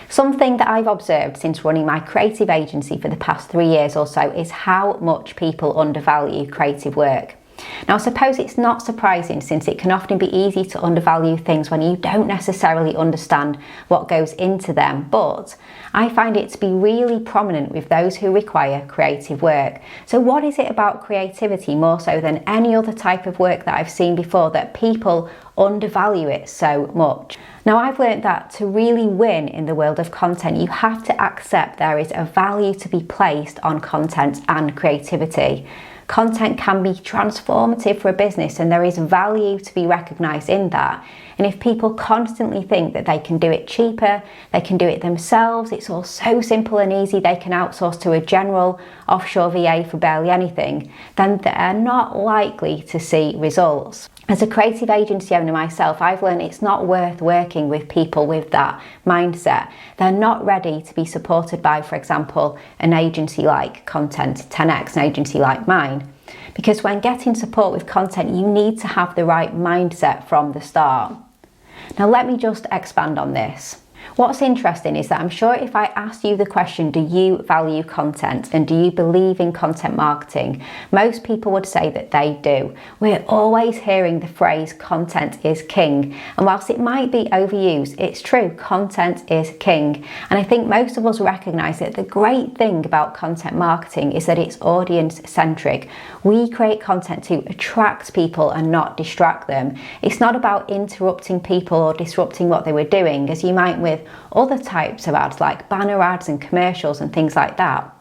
Something that I've observed since running my creative agency for the past 3 years or so is how much people undervalue creative work. Now, I suppose it's not surprising, since it can often be easy to undervalue things when you don't necessarily understand what goes into them, but I find it to be really prominent with those who require creative work. So what is it about creativity, more so than any other type of work that I've seen before, that people undervalue it so much? Now, I've learned that to really win in the world of content, you have to accept there is a value to be placed on content and creativity. Content can be transformative for a business, and there is value to be recognised in that. And if people constantly think that they can do it cheaper, they can do it themselves, it's all so simple and easy, they can outsource to a general offshore VA for barely anything, then they're not likely to see results. As a creative agency owner myself, I've learned it's not worth working with people with that mindset. They're not ready to be supported by, for example, an agency like Content 10X, an agency like mine. Because when getting support with content, you need to have the right mindset from the start. Now, let me just expand on this. What's interesting is that I'm sure if I asked you the question, do you value content and do you believe in content marketing, most people would say that they do. We're always hearing the phrase content is king, and whilst it might be overused, it's true, content is king. And I think most of us recognise that the great thing about content marketing is that it's audience centric. We create content to attract people and not distract them. It's not about interrupting people or disrupting what they were doing, as you might with other types of ads like banner ads and commercials and things like that.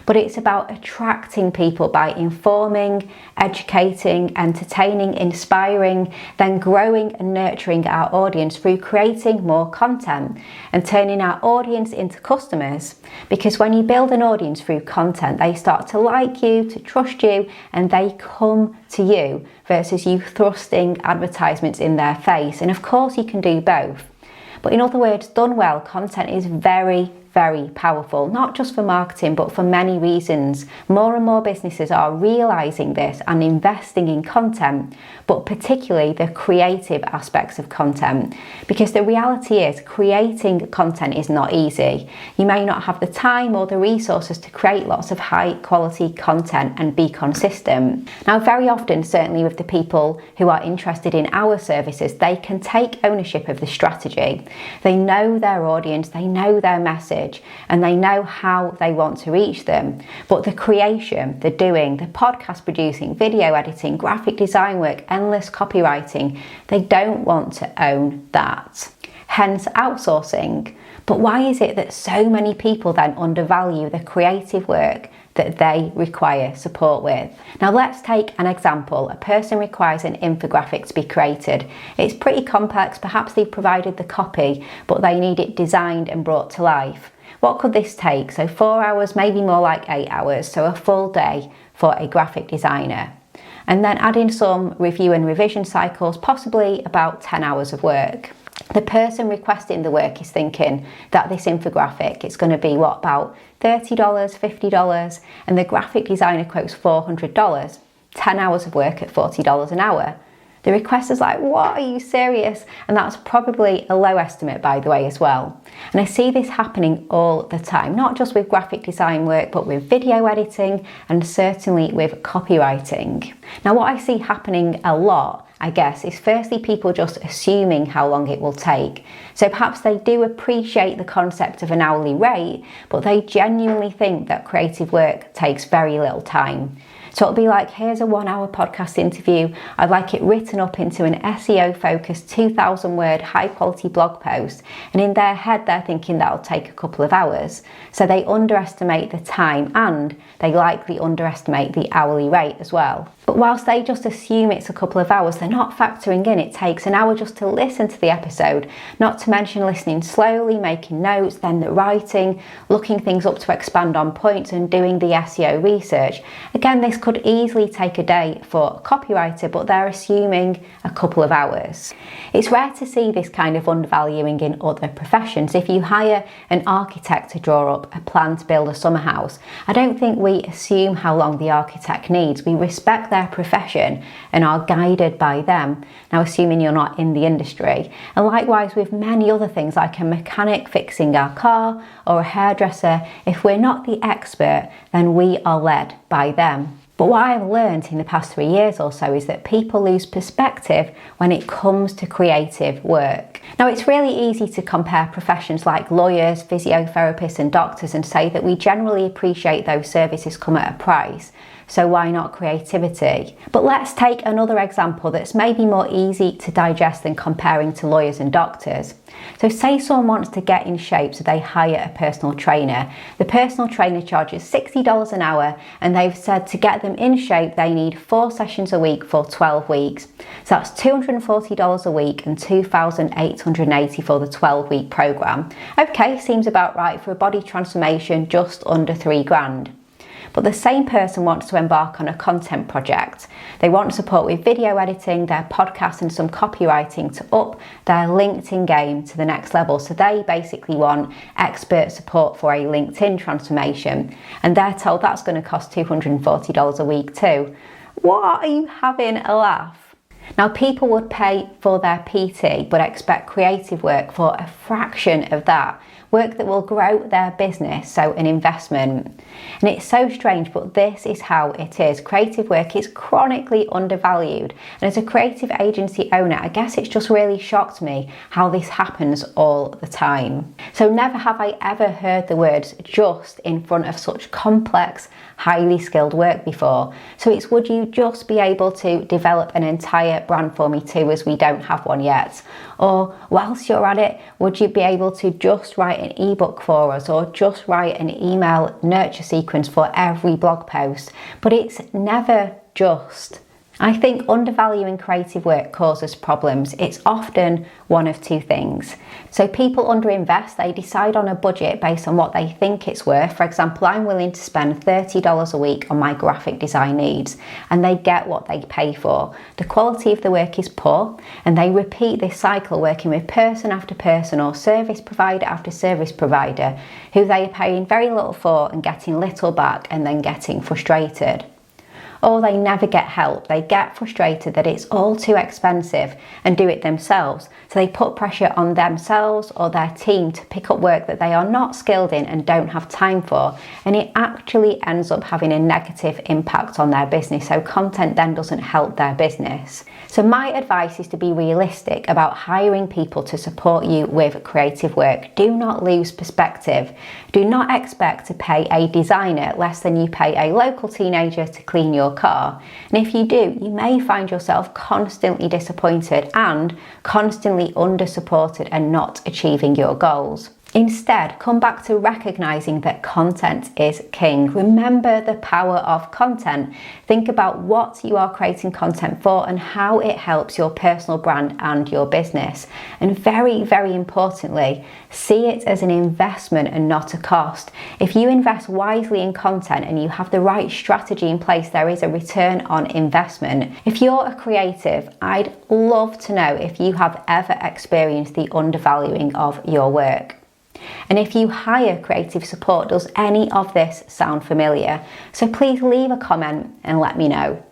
But it's about attracting people by informing, educating, entertaining, inspiring, then growing and nurturing our audience through creating more content and turning our audience into customers. Because when you build an audience through content, they start to like you, to trust you, and they come to you versus you thrusting advertisements in their face. And of course you can do both. But in other words, done well, content is very, very powerful, not just for marketing, but for many reasons. More and more businesses are realising this and investing in content, but particularly the creative aspects of content. Because the reality is, creating content is not easy. You may not have the time or the resources to create lots of high quality content and be consistent. Now, very often, certainly with the people who are interested in our services, they can take ownership of the strategy. They know their audience, they know their message, and they know how they want to reach them. But the creation, the doing, the podcast producing, video editing, graphic design work, endless copywriting, they don't want to own that. Hence outsourcing. But why is it that so many people then undervalue the creative work that they require support with? Now, let's take an example. A person requires an infographic to be created. It's pretty complex, perhaps they've provided the copy, but they need it designed and brought to life. What could this take? So 4 hours, maybe more like 8 hours, so a full day for a graphic designer. And then add in some review and revision cycles, possibly about 10 hours of work. The person requesting the work is thinking that this infographic, it's going to be about $30, $50, and the graphic designer quotes $400, 10 hours of work at $40 an hour. The requester's like, what, are you serious? And that's probably a low estimate, by the way, as well. And I see this happening all the time, not just with graphic design work, but with video editing and certainly with copywriting. Now, what I see happening a lot, I guess, is firstly people just assuming how long it will take. So perhaps they do appreciate the concept of an hourly rate, but they genuinely think that creative work takes very little time. So it'll be like, here's a 1 hour podcast interview. I'd like it written up into an SEO focused 2,000 word high quality blog post. And in their head, they're thinking that'll take a couple of hours. So they underestimate the time, and they likely underestimate the hourly rate as well. But whilst they just assume it's a couple of hours, they're not factoring in it takes an hour just to listen to the episode, not to mention listening slowly, making notes, then the writing, looking things up to expand on points, and doing the SEO research. Again, this could easily take a day for a copywriter, but they're assuming a couple of hours. It's rare to see this kind of undervaluing in other professions. If you hire an architect to draw up a plan to build a summer house, I don't think we assume how long the architect needs. We respect their profession and are guided by them. Now, assuming you're not in the industry. And likewise with many other things like a mechanic fixing our car or a hairdresser, if we're not the expert, then we are led by them. But what I've learned in the past 3 years or so is that people lose perspective when it comes to creative work. Now, it's really easy to compare professions like lawyers, physiotherapists and doctors and say that we generally appreciate those services come at a price. So why not creativity? But let's take another example that's maybe more easy to digest than comparing to lawyers and doctors. So say someone wants to get in shape, so they hire a personal trainer. The personal trainer charges $60 an hour, and they've said to get them in shape they need 4 sessions a week for 12 weeks. So that's $240 a week and $2,880 for the 12-week program. Okay, seems about right for a body transformation, just under $3,000. But the same person wants to embark on a content project. They want support with video editing, their podcast and some copywriting to up their LinkedIn game to the next level. So they basically want expert support for a LinkedIn transformation. And they're told that's going to cost $240 a week too. What, are you having a laugh? Now, people would pay for their PT but expect creative work for a fraction of that. Work that will grow their business, so an investment. And it's so strange, but this is how it is. Creative work is chronically undervalued. And as a creative agency owner, I guess it's just really shocked me how this happens all the time. So never have I ever heard the words just in front of such complex, highly skilled work before. So it's, would you just be able to develop an entire brand for me too, as we don't have one yet? Or whilst you're at it, would you be able to just write an ebook for us, or just write an email nurture sequence for every blog post? But it's never just. I think undervaluing creative work causes problems. It's often one of two things. So people underinvest, they decide on a budget based on what they think it's worth. For example, I'm willing to spend $30 a week on my graphic design needs, and they get what they pay for. The quality of the work is poor, and they repeat this cycle working with person after person or service provider after service provider who they are paying very little for and getting little back, and then getting frustrated. Or they never get help. They get frustrated that it's all too expensive and do it themselves. So they put pressure on themselves or their team to pick up work that they are not skilled in and don't have time for. And it actually ends up having a negative impact on their business. So content then doesn't help their business. So my advice is to be realistic about hiring people to support you with creative work. Do not lose perspective. Do not expect to pay a designer less than you pay a local teenager to clean your car. And if you do, you may find yourself constantly disappointed and constantly under-supported and not achieving your goals. Instead, come back to recognizing that content is king. Remember the power of content. Think about what you are creating content for and how it helps your personal brand and your business. And very, very importantly, see it as an investment and not a cost. If you invest wisely in content and you have the right strategy in place, there is a return on investment. If you're a creative, I'd love to know if you have ever experienced the undervaluing of your work. And if you hire creative support, does any of this sound familiar? So please leave a comment and let me know.